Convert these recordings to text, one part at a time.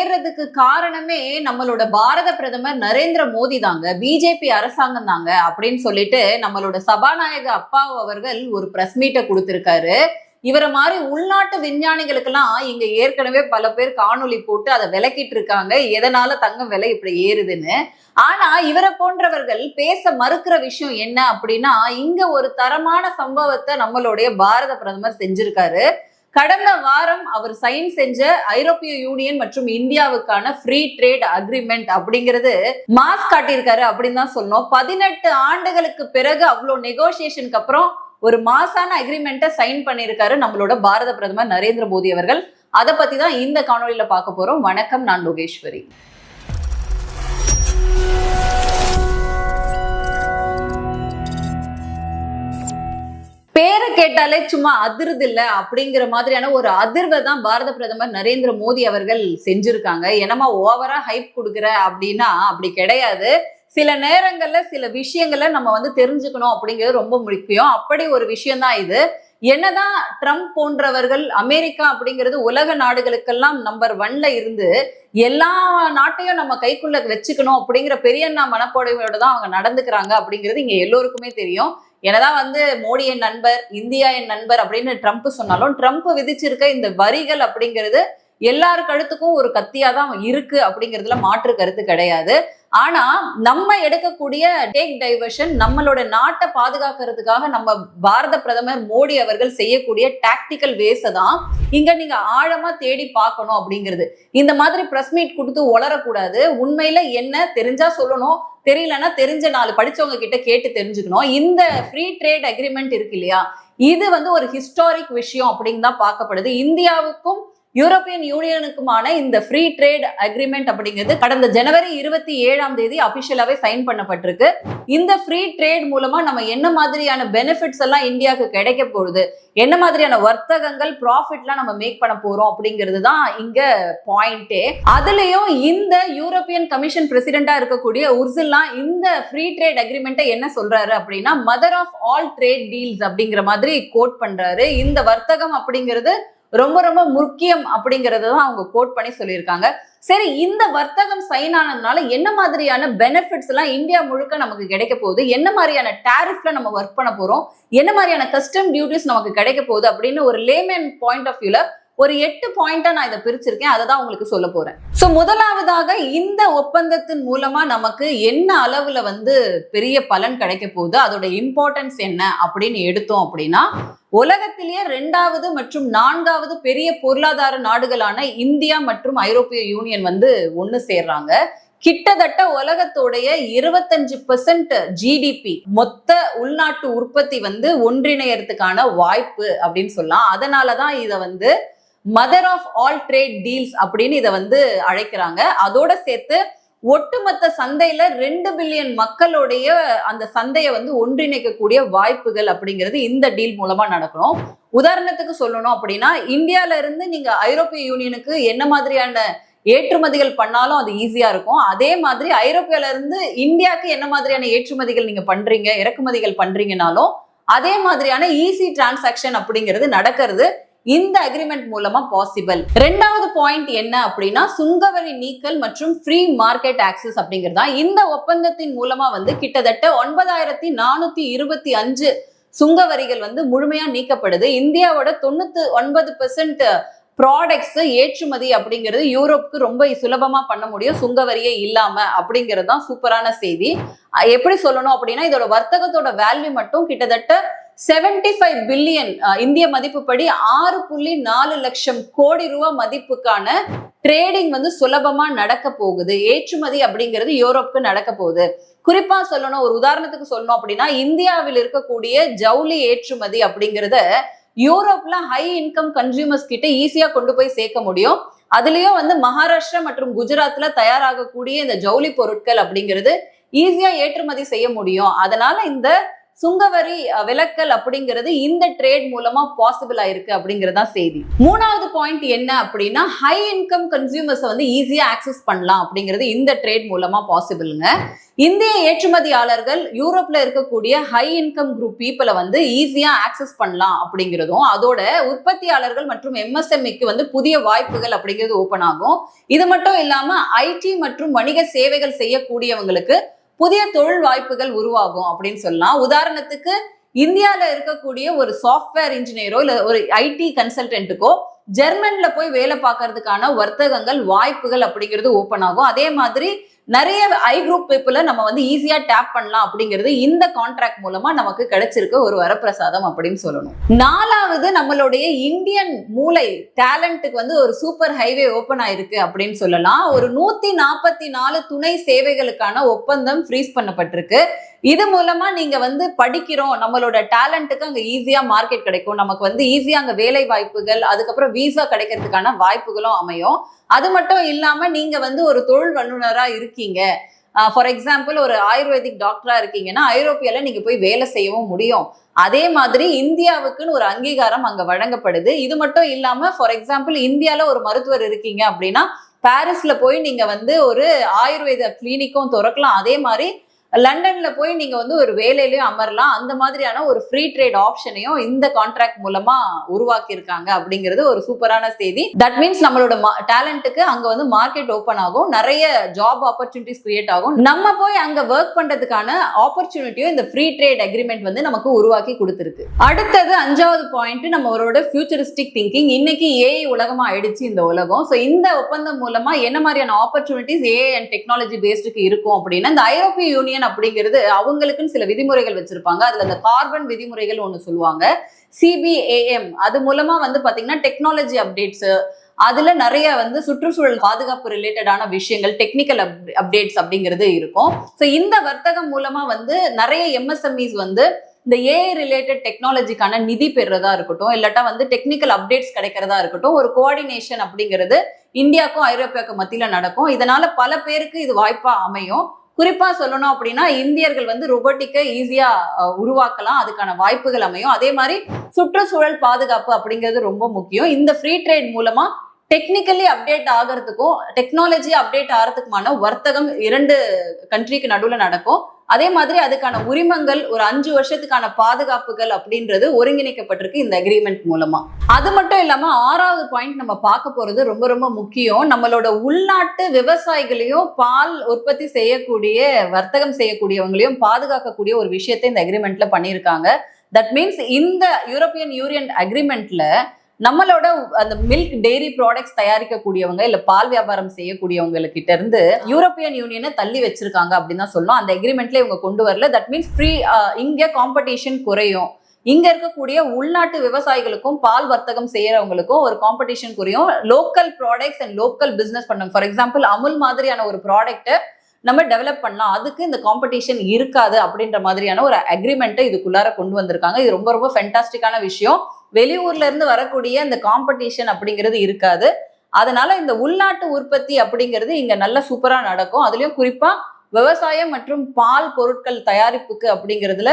ஏறுறதுக்கு காரணமே நம்மளோட பாரத பிரதமர் நரேந்திர மோடி தாங்க, பிஜேபி அரசாங்கம் தாங்க அப்படின்னு சொல்லிட்டு நம்மளோட சபாநாயக அப்பாவு அவர்கள் ஒரு பிரஸ் மீட்டை கொடுத்திருக்காரு. இவரை மாதிரி உள்நாட்டு விஞ்ஞானிகளுக்கெல்லாம் இங்க ஏற்கனவே பல பேர் காணொலி போட்டு அதை விளக்கிட்டு இருக்காங்க, எதனால தங்கம் விலை இப்படி ஏறுதுன்னு. ஆனா இவரை போன்றவர்கள் பேச மறுக்கிற விஷயம் என்ன அப்படின்னா, இங்க ஒரு தரமான சம்பவத்தை நம்மளுடைய பாரத பிரதமர் செஞ்சிருக்காரு. கடந்த வாரம் அவர் சைன் செஞ்ச ஐரோப்பிய யூனியன் மற்றும் இந்தியாவுக்கான ஃப்ரீ ட்ரேட் அக்ரிமெண்ட் அப்படிங்கிறது மாஸ் காட்டியிருக்காரு அப்படின்னு தான் சொன்னோம். 18 ஆண்டுகளுக்கு பிறகு அவ்வளோ நெகோசியேஷனுக்கு அப்புறம் ஒரு மாசான அக்ரிமெண்ட்டை சைன் பண்ணியிருக்காரு நம்மளோட பாரத பிரதமர் நரேந்திர மோடி அவர்கள். அதை பத்தி தான் இந்த காணொலியில பார்க்க போறோம். வணக்கம், நான் லோகேஸ்வரி. பேரை கேட்டாலே சும்மா அதிர்து இல்ல அப்படிங்கிற மாதிரியான ஒரு அதிர்வை தான் பாரத பிரதமர் நரேந்திர மோடி அவர்கள் செஞ்சிருக்காங்க. என்னமா ஓவரா ஹைப் கொடுக்குற அப்படின்னா அப்படி கிடையாது. சில நேரங்கள்ல சில விஷயங்களை நம்ம தெரிஞ்சுக்கணும் அப்படிங்கிறது ரொம்ப முக்கியம். அப்படி ஒரு விஷயம் தான் இது. என்னதான் ட்ரம்ப் போன்றவர்கள் அமெரிக்கா அப்படிங்கிறது உலக நாடுகளுக்கெல்லாம் நம்பர் 1ல இருந்து எல்லா நாட்டையும் நம்ம கைக்குள்ள வச்சுக்கணும் அப்படிங்கிற பெரியண்ணா மனப்பான்மையோட தான் அவங்க நடந்துக்கிறாங்க அப்படிங்கிறது இங்க எல்லோருக்குமே தெரியும். என்னதான் மோடி என் நண்பர், இந்தியா என் நண்பர் அப்படின்னு ட்ரம்ப் சொன்னாலும், ட்ரம்ப் விதிச்சிருக்க இந்த வரிகள் அப்படிங்கிறது எல்லாரு கழுத்துக்கும் ஒரு கத்தியா தான் இருக்கு அப்படிங்கிறதுல மாற்று கருத்து கிடையாது. ஆனா நம்ம எடுக்கக்கூடிய டேக் டைவர்ஷன், நம்மளோட நாட்டை பாதுகாக்கிறதுக்காக நம்ம பாரத பிரதமர் மோடி அவர்கள் செய்யக்கூடிய டாக்டிக்கல் வேஸை தான் இங்க நீங்க ஆழமா தேடி பார்க்கணும் அப்படிங்கிறது. இந்த மாதிரி பிரஸ் மீட் கொடுத்து உளரக்கூடாது. உண்மையில என்ன தெரிஞ்சா சொல்லணும், தெரியலன்னா தெரிஞ்ச 4 படிச்சவங்க கிட்ட கேட்டு தெரிஞ்சுக்கணும். இந்த ஃப்ரீ ட்ரேட் அக்ரிமெண்ட் இருக்கு இல்லையா, இது ஒரு ஹிஸ்டாரிக் விஷயம் அப்படின்னு தான் பார்க்கப்படுது. இந்தியாவுக்கும் யூரோப்பியன் யூனியனுக்குமான இந்த ஃப்ரீ ட்ரேட் அக்ரிமெண்ட் அப்படிங்கிறது கடந்த ஜனவரி 27ஆம் தேதி அபிஷியலாவே சைன் பண்ணப்பட்டிருக்கு. இந்த ஃப்ரீ ட்ரேட் மூலமா நம்ம என்ன மாதிரியான பெனிஃபிட்ஸ் எல்லாம் இந்தியாவுக்கு கிடைக்க போகுது, என்ன மாதிரியான வர்த்தகங்கள் ப்ராஃபிட்லாம் நம்ம மேக் பண்ண போறோம் அப்படிங்கிறது தான் இங்க பாயிண்டே. அதுலயும் இந்த யூரோப்பியன் கமிஷன் பிரசிடென்டா இருக்கக்கூடிய உர்சுலா இந்த ஃப்ரீ ட்ரேட் அக்ரிமெண்ட்டை என்ன சொல்றாரு அப்படின்னா, mother of all trade deals அப்படிங்கிற மாதிரி கோட் பண்றாரு. இந்த வர்த்தகம் அப்படிங்கிறது ரொம்ப ரொம்ப முக்கியம் அப்படிங்கறத தான் அவங்க கோட் பண்ணி சொல்லியிருக்காங்க. சரி, இந்த வர்த்தகம் சைன் ஆனதுனால என்ன மாதிரியான பெனிஃபிட்ஸ் எல்லாம் இந்தியா முழுக்க நமக்கு கிடைக்க போகுது, என்ன மாதிரியான டாரிஃப்ல நம்ம ஒர்க் பண்ண போறோம், என்ன மாதிரியான கஸ்டம் டியூட்டிஸ் நமக்கு கிடைக்க போகுது அப்படின்னு ஒரு லேமேன் பாயிண்ட் ஆஃப் வியூல ஒரு 8 பாயிண்டா நான் இதை பிரிச்சிருக்கேன். அதை தான் உங்களுக்கு சொல்ல போறேன். சோ முதலாவதாக, இந்த ஒப்பந்தத்தின் மூலமா நமக்கு என்ன அளவுல பெரிய பலன் கிடைக்க போகுது, அதோட இம்பார்ட்டன்ஸ் என்ன அப்படின்னு எடுத்தோம் அப்படின்னா, உலகத்திலேயே 2வது மற்றும் 4வது பெரிய பொருளாதார நாடுகளான இந்தியா மற்றும் ஐரோப்பிய யூனியன் ஒண்ணு சேர்றாங்க. கிட்டத்தட்ட உலகத்தோடைய 25% ஜிடிபி மொத்த உள்நாட்டு உற்பத்தி ஒன்றிணையறதுக்கான வாய்ப்பு அப்படின்னு சொல்லலாம். அதனாலதான் இதை mother of all trade deals அப்படின்னு இதை அழைக்கிறாங்க. அதோட சேர்த்து ஒட்டுமொத்த சந்தையில 2 பில்லியன் மக்களுடைய அந்த சந்தையை ஒன்றிணைக்கக்கூடிய வாய்ப்புகள் அப்படிங்கிறது இந்த டீல் மூலமா நடக்கணும். உதாரணத்துக்கு சொல்லணும் அப்படின்னா, இந்தியால இருந்து நீங்க ஐரோப்பிய யூனியனுக்கு என்ன மாதிரியான ஏற்றுமதிகள் பண்ணாலும் அது ஈஸியா இருக்கும். அதே மாதிரி ஐரோப்பியால இருந்து இந்தியாவுக்கு என்ன மாதிரியான ஏற்றுமதிகள் நீங்க பண்றீங்க, இறக்குமதிகள் பண்றீங்கனாலும் அதே மாதிரியான ஈஸி டிரான்சாக்ஷன் அப்படிங்கிறது நடக்கிறது இந்த அக்ரிமெண்ட் மூலமா பாசிபிள். 2வது பாயிண்ட் என்ன அப்படின்னா, சுங்கவரி நீக்கல் மற்றும் ஃப்ரீ மார்க்கெட் ஆக்சஸ் அப்படிங்கிறது தான். இந்த ஒப்பந்தத்தின் மூலமா கிட்டத்தட்ட 9425 சுங்கவரிகள் முழுமையா நீக்கப்படுது. இந்தியாவோட 99% ப்ராடக்ட்ஸ் ஏற்றுமதி அப்படிங்கிறது யூரோப்புக்கு ரொம்ப சுலபமா பண்ண முடியும் சுங்கவரியே இல்லாம அப்படிங்கிறது தான் சூப்பரான செய்தி. எப்படி சொல்லணும் அப்படின்னா, இதோட வர்த்தகத்தோட வேல்யூ மட்டும் கிட்டத்தட்ட 75 பில்லியன் இந்திய மதிப்புப்படி 6.4 லட்சம் கோடி ரூபாய் மதிப்புக்கான ட்ரேடிங் சுலபமா நடக்க போகுது. ஏற்றுமதி அப்படிங்கிறது யூரோப்புக்கு நடக்க போகுது. குறிப்பா சொல்லணும், ஒரு உதாரணத்துக்கு சொல்லணும் அப்படின்னா, இந்தியாவில் இருக்கக்கூடிய ஜவுளி ஏற்றுமதி அப்படிங்கிறத யூரோப்ல ஹை இன்கம் கன்சியூமர்ஸ் கிட்ட ஈஸியா கொண்டு போய் சேர்க்க முடியும். அதுலயும் மகாராஷ்டிரா மற்றும் குஜராத்ல தயாராகக்கூடிய இந்த ஜவுளி பொருட்கள் அப்படிங்கிறது ஈஸியா ஏற்றுமதி செய்ய முடியும். அதனால இந்த சுங்கவரி விலக்கல் அப்படிங்கிறது இந்த ட்ரேட் மூலமா பாசிபிள் ஆயிருக்கு அப்படிங்கறதா செய்தி. மூணாவது பாயிண்ட் என்ன அப்படின்னா, ஹை இன்கம் கன்சியூமர்ஸ் வந்து ஈஸியா ஆக்சஸ் பண்ணலாம் அப்படிங்கிறது இந்த ட்ரேட் மூலமா பாசிபிள்ங்க. இந்திய ஏற்றுமதியாளர்கள் யூரோப்ல இருக்கக்கூடிய ஹை இன்கம் குரூப் பீப்புளை வந்து ஈஸியா ஆக்சஸ் பண்ணலாம் அப்படிங்கிறதும், அதோட உற்பத்தியாளர்கள் மற்றும் எம்எஸ்எம்இக்கு வந்து புதிய வாய்ப்புகள் அப்படிங்கிறது ஓபன் ஆகும். இது மட்டும் இல்லாம ஐடி மற்றும் வணிக சேவைகள் செய்யக்கூடியவங்களுக்கு புதிய தொழில் வாய்ப்புகள் உருவாகும் அப்படின்னு சொல்லலாம். உதாரணத்துக்கு இந்தியால இருக்கக்கூடிய ஒரு சாஃப்ட்வேர் இன்ஜினியரோ இல்ல ஒரு ஐடி கன்சல்டன்ட்டுக்கோ ஜெர்மன்ல போய் வேலை பார்க்கறதுக்கான வர்த்தகங்கள் வாய்ப்புகள் அப்படிங்கிறது ஓபன் ஆகும். அதே மாதிரி நிறைய ஐ குரூப் பீப்புளை நம்ம வந்து ஈஸியா டேப் பண்ணலாம் அப்படிங்கிறது இந்த கான்ட்ராக்ட் மூலமா நமக்கு கிடைச்சிருக்க ஒரு வரப்பிரசாதம் அப்படின்னு சொல்லணும். நாலாவது, நம்மளுடைய இந்தியன் மூளை டேலண்ட்டுக்கு வந்து ஒரு சூப்பர் ஹைவே ஓபன் ஆயிருக்கு அப்படின்னு சொல்லலாம். ஒரு 144 துணை சேவைகளுக்கான ஒப்பந்தம் ஃப்ரீஸ் பண்ணப்பட்டிருக்கு. இது மூலமா நீங்க வந்து படிக்கிறோம், நம்மளோட டேலண்ட்டுக்கு அங்க ஈஸியா மார்க்கெட் கிடைக்கும், நமக்கு வந்து ஈஸியா அங்க வேலை வாய்ப்புகள், அதுக்கப்புறம் வீசா கிடைக்கிறதுக்கான வாய்ப்புகளும் அமையும். அது மட்டும் இல்லாம நீங்க வந்து ஒரு தொழில் வல்லுநரா இருக்கீங்க, ஃபார் எக்ஸாம்பிள் ஒரு ஆயுர்வேதிக் டாக்டரா இருக்கீங்கன்னா ஐரோப்பியால நீங்க போய் வேலை செய்யவும் முடியும். அதே மாதிரி இந்தியாவுக்குன்னு ஒரு அங்கீகாரம் அங்க வழங்கப்படுது. இது மட்டும் இல்லாம ஃபார் எக்ஸாம்பிள் இந்தியால ஒரு மருத்துவர் இருக்கீங்க அப்படின்னா பாரிஸ்ல போய் நீங்க வந்து ஒரு ஆயுர்வேத கிளினிக்கும் திறக்கலாம். அதே மாதிரி லண்டன்ல போய் நீங்க வந்து ஒரு வேலையிலயும் அமரலாம். அந்த மாதிரியான ஒரு ஃப்ரீ ட்ரேட் ஆப்ஷனையும் இந்த கான்ட்ராக்ட் மூலமா உருவாக்கி இருக்காங்க அப்படிங்கிறது ஒரு சூப்பரான செய்தி. தட் மீன்ஸ் நம்மளோட டேலண்ட்டுக்கு அங்க வந்து மார்க்கெட் ஓபன் ஆகும், நிறைய ஜாப் ஆப்பர்ச்சுனிட்டிஸ் கிரியேட் ஆகும். நம்ம போய் அங்க ஒர்க் பண்றதுக்கான ஆப்பர்ச்சுனிட்டியும் இந்த ஃப்ரீ ட்ரேட் அக்ரிமெண்ட் வந்து நமக்கு உருவாக்கி கொடுத்திருக்கு. அடுத்தது 5வது பாயிண்ட், நம்மளோட ஃபியூச்சரிஸ்டிக் திங்கிங். இன்னைக்கு ஏஐ உலகமா ஆயிடுச்சு இந்த உலகம். ஸோ இந்த ஒப்பந்தம் மூலமா என்ன மாதிரியான ஆப்பர்ச்சுனிட்டிஸ் ஏஐ அண்ட் டெக்னாலஜி பேஸ்டுக்கு இருக்கும் அப்படின்னா, இந்த ஐரோப்பிய யூனியன் அப்படிங்கிறது அவங்களுக்குன்னு சில விதிமுறைகள் வச்சிருப்பாங்க. அதுல இந்த கார்பன் விதிமுறைகள் ஒண்ணு சொல்லுவாங்க, CBAM. அது மூலமா வந்து பாத்தீங்கன்னா டெக்னாலஜி அப்டேட்ஸ், அதுல நிறைய வந்து சுற்றுச்சூழல் பாதுகாப்பு ரிலேட்டடான விஷயங்கள், டெக்னிக்கல் அப்டேட்ஸ் அப்படிங்கிறது இருக்கும். ஸோ இந்த வர்த்தகம் மூலமா வந்து நிறைய எம்எஸ்எம்இஸ் வந்து இந்த ஏஐ ரிலேட்டட் டெக்னாலஜிக்கான நிதி பெறுறதா இருக்கட்டும், இல்லாட்டா வந்து டெக்னிக்கல் அப்டேட்ஸ் கிடைக்கிறதா இருக்கட்டும், ஒரு கோஆர்டினேஷன் அப்படிங்கிறது இந்தியாவுக்கும் ஐரோப்பியாவுக்கும் மத்தியில நடக்கும். இதனால பல பேருக்கு இது வாய்ப்பா அமையும். குறிப்பா சொல்லணும் அப்படின்னா இந்தியர்கள் வந்து ரோபோட்டிக்கை ஈஸியா உருவாக்கலாம், அதுக்கான வாய்ப்புகள் அமையும். அதே மாதிரி சுற்றுச்சூழல் பாதுகாப்பு அப்படிங்கிறது ரொம்ப முக்கியம். இந்த ஃப்ரீ ட்ரேட் மூலமா டெக்னிக்கலி அப்டேட் ஆகிறதுக்கும் டெக்னாலஜி அப்டேட் ஆகிறதுக்குமான வர்த்தகம் 2 கண்ட்ரிக்கு நடுவில் நடக்கும். அதே மாதிரி அதுக்கான உரிமங்கள், ஒரு 5 வருஷத்துக்கான பாதுகாப்புகள் அப்படின்றது ஒருங்கிணைக்கப்பட்டிருக்கு இந்த அக்ரிமெண்ட் மூலமா. அது மட்டும் இல்லாம 6வது பாயிண்ட் நம்ம பார்க்க போறது ரொம்ப ரொம்ப முக்கியம். நம்மளோட உள்நாட்டு விவசாயிகளையும் பால் உற்பத்தி செய்யக்கூடிய வர்த்தகம் செய்யக்கூடியவங்களையும் பாதுகாக்கக்கூடிய ஒரு விஷயத்தை இந்த அக்ரிமெண்ட்ல பண்ணியிருக்காங்க. தட் மீன்ஸ் இந்த யூரோப்பியன் யூனியன் அக்ரிமெண்ட்ல நம்மளோட அந்த மில்க் டெய்ரி ப்ராடக்ட்ஸ் தயாரிக்கக்கூடியவங்க இல்ல பால் வியாபாரம் செய்யக்கூடியவங்க கிட்ட இருந்து யூரோப்பியன் யூனியனை தள்ளி வச்சிருக்காங்க அப்படின்னு தான் சொல்லணும். அந்த அக்ரிமெண்ட்ல இவங்க கொண்டு வரல. தட் மீன்ஸ் ஃப்ரீ, இங்க காம்படிஷன் குறையும், இங்க இருக்கக்கூடிய உள்நாட்டு விவசாயிகளுக்கும் பால் வர்த்தகம் செய்யறவங்களுக்கும் ஒரு காம்படிஷன் குறையும். Local products and local business பண்ணும். ஃபார் எக்ஸாம்பிள் அமுல் மாதிரியான ஒரு ப்ராடக்ட்டை நம்ம டெவலப் பண்ணலாம், அதுக்கு இந்த காம்படிஷன் இருக்காது அப்படின்ற மாதிரியான ஒரு அக்ரிமெண்ட்டை இதுக்குள்ளார கொண்டு வந்திருக்காங்க. இது ரொம்ப ரொம்ப ஃபென்டாஸ்டிக்கான விஷயம். வெளியூர்ல இருந்து வரக்கூடிய இந்த காம்படிஷன் அப்படிங்கிறது இருக்காது. அதனால இந்த உள்நாட்டு உற்பத்தி அப்படிங்கிறது இங்க நல்ல சூப்பரா நடக்கும். அதுலயும் குறிப்பா விவசாயம் மற்றும் பால் பொருட்கள் தயாரிப்புக்கு அப்படிங்கிறதுல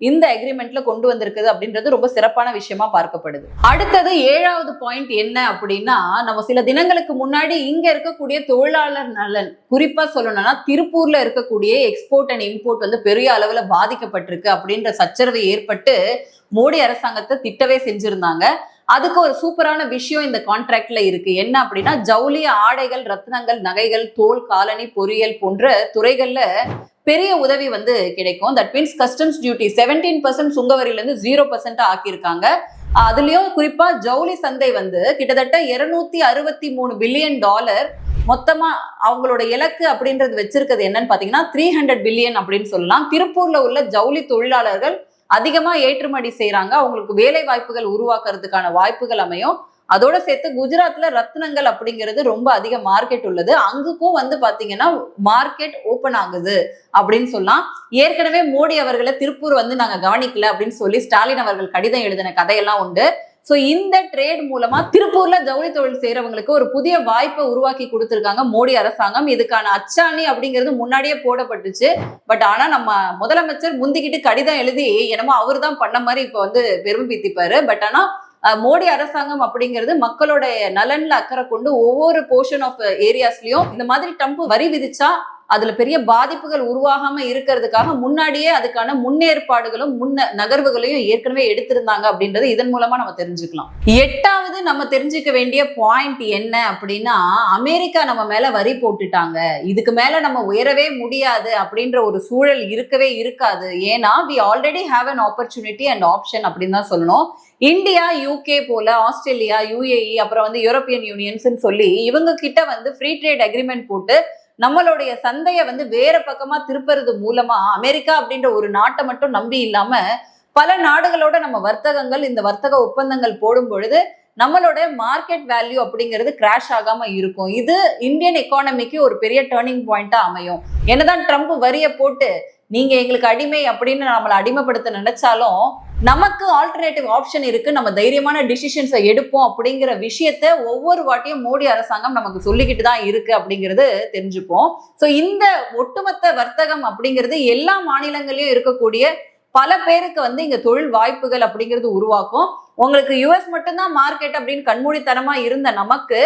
இந்த அக்ரிமெண்ட்ல கொண்டு வந்திருக்குது அப்படின்றது ரொம்ப சிறப்பான விஷயமா பார்க்கப்படுது. அடுத்தது 7வது பாயிண்ட் என்ன அப்படின்னா, நம்ம சில தினங்களுக்கு முன்னாடி இங்க இருக்கக்கூடிய தொழிலாளர் நலன், குறிப்பா சொல்லணும்னா திருப்பூர்ல இருக்கக்கூடிய எக்ஸ்போர்ட் அண்ட் இம்போர்ட் வந்து பெரிய அளவுல பாதிக்கப்பட்டிருக்கு அப்படின்ற சச்சரவு ஏற்பட்டு மோடி அரசாங்கத்தை திட்டவே செஞ்சிருந்தாங்க. அதுக்கு ஒரு சூப்பரான விஷயம் இந்த கான்ட்ராக்ட்ல இருக்கு. என்ன அப்படின்னா, ஜவுளி, ஆடைகள், ரத்னங்கள், நகைகள், தோல், காலனி, பொறியியல் போன்ற துறைகள்ல பெரிய உதவி வந்து கிடைக்கும். தட் மீன்ஸ் கஸ்டம்ஸ் டியூட்டி 17% சுங்கவரியில இருந்து 0% ஆக்கியிருக்காங்க. அதுலயும் குறிப்பா ஜவுளி சந்தை வந்து கிட்டத்தட்ட $263 பில்லியன் மொத்தமா அவங்களோட இலக்கு அப்படின்றது வச்சிருக்கிறது என்னன்னு பாத்தீங்கன்னா 300 பில்லியன் அப்படின்னு சொல்லலாம். திருப்பூர்ல உள்ள ஜவுளி தொழிலாளர்கள் அதிகமா ஏற்றுமதி செய்யறாங்க, அவங்களுக்கு வேலை வாய்ப்புகள் உருவாக்குறதுக்கான வாய்ப்புகள் அமையும். அதோட சேர்த்து குஜராத்ல ரத்னங்கள் அப்படிங்கிறது ரொம்ப அதிக மார்க்கெட் உள்ளது, அங்குக்கும் வந்து பாத்தீங்கன்னா மார்க்கெட் ஓபன் ஆகுது அப்படின்னு சொல்லலாம். ஏற்கனவே மோடி அவர்களை திருப்பூர் வந்து நாங்க கவனிக்கல அப்படின்னு சொல்லி ஸ்டாலின் அவர்கள் கடிதம் எழுதின கதையெல்லாம் உண்டு. சோ இந்த ட்ரேட் மூலமா திருப்பூர்ல ஜவுளி தொழில் செய்யறவங்களுக்கு ஒரு புதிய வாய்ப்பை உருவாக்கி கொடுத்திருக்காங்க மோடி அரசாங்கம். இதுக்கான அச்சாணி அப்படிங்கிறது முன்னாடியே போடப்பட்டுச்சு. பட் ஆனா நம்ம முதலமைச்சர் முந்திக்கிட்டு கடிதம் எழுதி என்னமோ அவர் தான் பண்ண மாதிரி இப்ப வந்து பெருமை பீத்திப்பாரு. பட் ஆனா மோடி அரசாங்கம் அப்படிங்கிறது மக்களோட நலன்ல அக்கறை கொண்டு ஒவ்வொரு போர்ஷன் ஆஃப் ஏரியாஸ்லயும் இந்த மாதிரி ட்ரம்ப் வரி விதிச்சா அதுல பெரிய பாதிப்புகள் உருவாகாம இருக்கிறதுக்காக முன்னாடியே அதுக்கான முன்னேற்பாடுகளும் நகர்வுகளையும் ஏற்கனவே எடுத்திருந்தாங்க அப்படின்றது இதன் மூலமா நம்ம தெரிஞ்சுக்கலாம். 8வது நம்ம தெரிஞ்சுக்க வேண்டிய பாயிண்ட் என்ன அப்படின்னா, அமெரிக்கா நம்ம மேல வரி போட்டுட்டாங்க, இதுக்கு மேல நம்ம உயரவே முடியாது அப்படின்ற ஒரு சூழல் இருக்கவே இருக்காது. ஏன்னா we already have an opportunity and option அப்படின்னு தான் சொல்லணும். இந்தியா, யூகே போல, ஆஸ்திரேலியா, யுஏஇ, அப்புறம் வந்து யூரோப்பியன் யூனியன்ஸ் சொல்லி இவங்க கிட்ட வந்து ஃப்ரீ ட்ரேட் அக்ரிமெண்ட் போட்டு நம்மளுடைய சந்தையை வந்து வேற பக்கமா திருப்புறது மூலமா அமெரிக்கா அப்படின்ற ஒரு நாட்டை மட்டும் நம்பி இல்லாம பல நாடுகளோட நம்ம வர்த்தகங்கள், இந்த வர்த்தக ஒப்பந்தங்கள் போடும் பொழுது நம்மளோட மார்க்கெட் வேல்யூ அப்படிங்கிறது கிராஷ் ஆகாம இருக்கும். இது இந்தியன் எக்கானமிக்கு ஒரு பெரிய டேர்னிங் பாயிண்டா அமையும். என்னதான் ட்ரம்ப் வரியை போட்டு நீங்க எங்களுக்கு அடிமை அப்படின்னு நம்மளை அடிமைப்படுத்த நினைச்சாலும் நமக்கு ஆல்டர்னேட்டிவ் ஆப்ஷன் இருக்கு, நம்ம தைரியமான டிசிஷன்ஸை எடுப்போம் அப்படிங்கிற விஷயத்த ஒவ்வொரு வாட்டியும் மோடி அரசாங்கம் நமக்கு சொல்லிக்கிட்டு தான் இருக்கு அப்படிங்கிறது தெரிஞ்சுப்போம். ஸோ இந்த ஒட்டுமொத்த வர்த்தகம் அப்படிங்கிறது எல்லா மாநிலங்களையும் இருக்கக்கூடிய பல பேருக்கு வந்து இங்க தொழில் வாய்ப்புகள் அப்படிங்கிறது உருவாக்கும். உங்களுக்கு யுஎஸ் மட்டும்தான் மார்க்கெட் அப்படின்னு கண்மூடித்தனமா இருந்த நமக்கு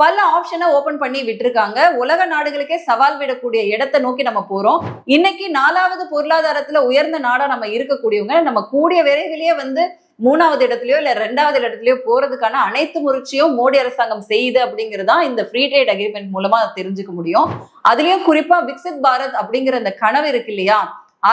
பல ஆப்ஷனை ஓபன் பண்ணி விட்டுருக்காங்க. உலக நாடுகளுக்கே சவால் விடக்கூடிய இடத்தை நோக்கி நம்ம போறோம். இன்னைக்கு 4வது பொருளாதாரத்துல உயர்ந்த நாடா நம்ம இருக்கக்கூடியவங்க நம்ம கூடிய விரைவிலேயே வந்து 3வது இடத்துலயோ இல்ல 2வது இடத்துலயோ போறதுக்கான அனைத்து முயற்சியும் மோடி அரசாங்கம் செய்யுது அப்படிங்கிறதா இந்த ஃப்ரீ ட்ரேட் அக்ரிமெண்ட் மூலமா தெரிஞ்சுக்க முடியும். அதுலயும் குறிப்பா விக்சித் பாரத் அப்படிங்கிற அந்த கனவு இருக்கு இல்லையா,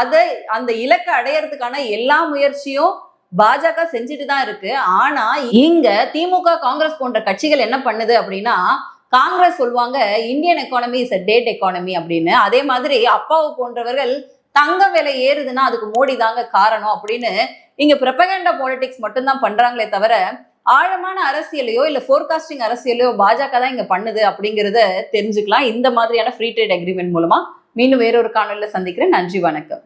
அதை அந்த இலக்கை அடையறதுக்கான எல்லா முயற்சியும் பாஜக செஞ்சுட்டு தான் இருக்கு. ஆனா இங்க திமுக, காங்கிரஸ் போன்ற கட்சிகள் என்ன பண்ணுது அப்படின்னா, காங்கிரஸ் சொல்லுவாங்க Indian economy is a date economy அப்படின்னு. அதே மாதிரி அப்பாவு போன்றவர்கள் தங்க விலை ஏறுதுன்னா அதுக்கு மோடி தாங்க காரணம் அப்படின்னு இங்க ப்ரொபகண்டா பாலிடிக்ஸ் மட்டும்தான் பண்றாங்களே தவிர ஆழமான அரசியலையோ இல்ல ஃபோர்காஸ்டிங் அரசியலையோ பாஜக தான் இங்க பண்ணுது அப்படிங்கறத தெரிஞ்சுக்கலாம் இந்த மாதிரியான ஃப்ரீ ட்ரேட் அக்ரிமெண்ட் மூலமா. மீண்டும் வேறொரு காணொலியில சந்திக்கிறேன். நன்றி, வணக்கம்.